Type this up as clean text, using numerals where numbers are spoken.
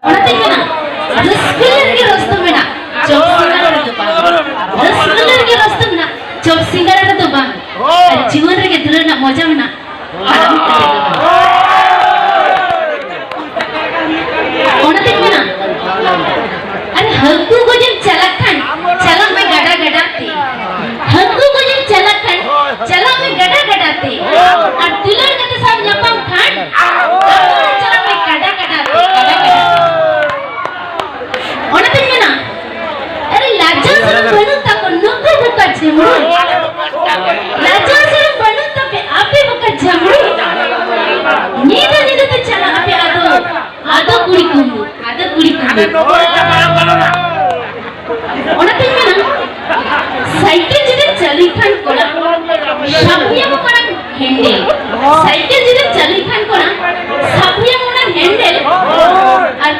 Onate mena. Roskuler ke rosto mena. Chop singar itu bang. Roskuler ke rosto mena. Chop singar itu bang. Jiwan reke dulu nak moja mena. Onate mena. अरे हल्कू को जब चलखन चला मैं गड़ा गड़ाते हल्कू को जब चलखन चला मैं गड़ा गड़ाते और दुल्हन के साथ न्यापम खान चला मैं गड़ा गड़ाते ओनते में ना अरे लाजा से बनू तक नुक्कू बुका झमरू लाजा से बनू तक आपे बुका झमरू नींद तो चला आपे आदो कुड़ी कुंबू ओनते में ना साइकिल जिधे चली खान कोना साबुया मोना हैंडल साइकिल जिधे चली खान कोना साबुया मोना हैंडल और